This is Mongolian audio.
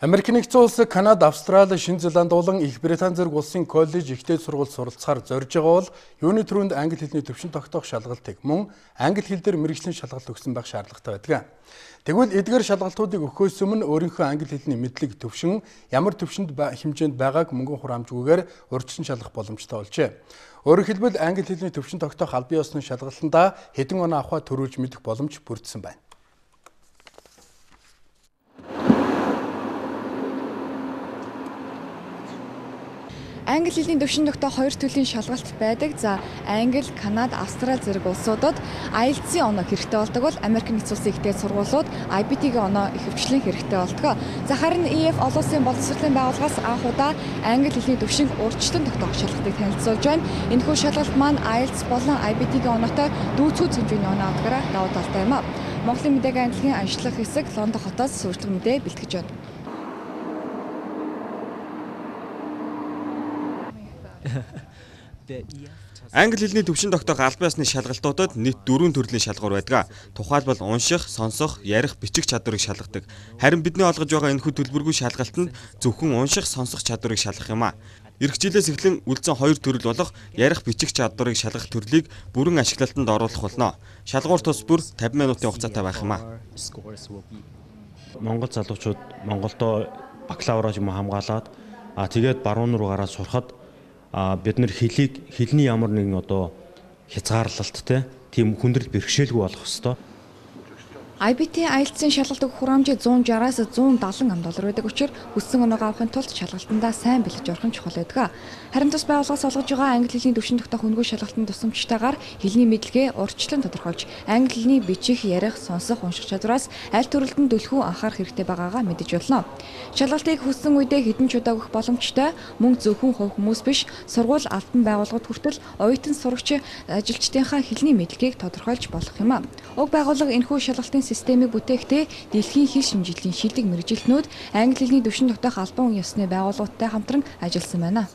Америк нэгдсэн улс, Канада, Австрали, Шинэ Зеланд болон Их Британь зэрэг улсын коллеж ихтэй сургууль суралцахаар зорж байгаа бол юуны түрүүнд англи хэлний төвшин тогтоох шалгалтыг мөн англи хэл дээр мэргэжлийн шалгалт өгсөн байх шаардлагатай байдаг. Тэгвэл эдгээр шалгалтуудыг өгөхөөс өмнө өөрийнхөө англи хэлний мэдлэг төвшин ямар төвшөнд хэмжээнд байгааг мөнгөн хураамжгүйгээр урьдчилан шалгах боломжтой болжээ. Өөрөөр хэлбэл англи хэлний төвшин тогтоох албан ёсны шалгалтандаа хэдэн оноо авахаа төрүүлж мэдэх боломж бүрдсэн байна. Англи хэлний төвшин тогтоох хоёр төрлийн шалгалт байдаг. За, Англи, Канада, Австрали зэрэг улсуудад IELTS-ийн оноо хэрэгтэй болдог бол Америк нэгдсэн улсын ихтэй сургуулиуд IBT-ийн оноо ихэвчлэн хэрэгтэй болдог. За, харин EF олон улсын боловсролын байгууллагаас анх удаа англи хэлний төвшинг урьдчилан тогтоох шалгалтыг танилцуулж байна. Энэхүү шалгалт маань IELTS болон IBT-ийн оноотой дүүцүүд хэмжээний оноо авдагаараа давуу талтай юм а. Монголын мэдээгийн агентлагийн анхлах хэсэг Лондон хотоос сурчлага мэдээ бэлтгэж байна. Англи хэлний төвшин тогтоох албан ёсны шалгалтуудад нийт 4 төрлийн шалгуур байдаг. Тухайлбал унших, сонсох, ярих, бичих чадварыг шалгадаг. Харин бидний олгож байгаа энэхүү төлбөргүй шалгалтанд зөвхөн унших, сонсох чадварыг шалгах юм а. Ирэх жилээс эхлэн үлдсэн 2 төрөл болох ярих, бичих чадварыг шалгах төрлийг бүрэн ашиглалтанд оруулах болно. Шалгуур тус бүр 50 минутын хугацаатай байх юм а. Монгол залуучууд Монголдо бакалавраа юм хамгаалаад тэгээд баруун руу гараад сурахад бид нар хэлний ямар нэгэн хязгаарлалттай тийм хүндрэл бэрхшээлгүй болох ёстой. IBT IELTS-ийн шалгалт өгөх хураамжийг 160-аас 170 ам доллар байдаг учраас хүссэн оноогоо авахын тулд шалгалтандаа сайн бэлдэж орох нь чухал байдаг. Харин тус байгууллагаас олгож байгаа англи хэлний төвшин тогтоох үнэгүй шалгалтын тусламжтайгаар хэлний мэдлэгээ урьдчилан тодорхойлж, англи хэлний бичих, ярих, сонсох, унших чадвараас аль төрөлтөнд түлхүү анхаарах хэрэгтэй байгаагаа мэдэж болно. Шалгалтыг хүссэн үедээ хэдэн ч удаа өгөх боломжтой, мөн зөвхөн хувь хүмүүс биш, сургууль албан байгууллагууд хүртэл оюутан сурагч ажилчдынхаа хэлний мэдлэгийг тодорхойлж болох юм а. Уг байгууллага энэхүү шалгалтын системийг бүтээхдээ дэлхийн хэл шинжлэлийн шилдэг мэргэжилтнүүд англи хэлний төвшин тогтоох албан ёсны байгууллагуудтай хамтран ажилласан байна.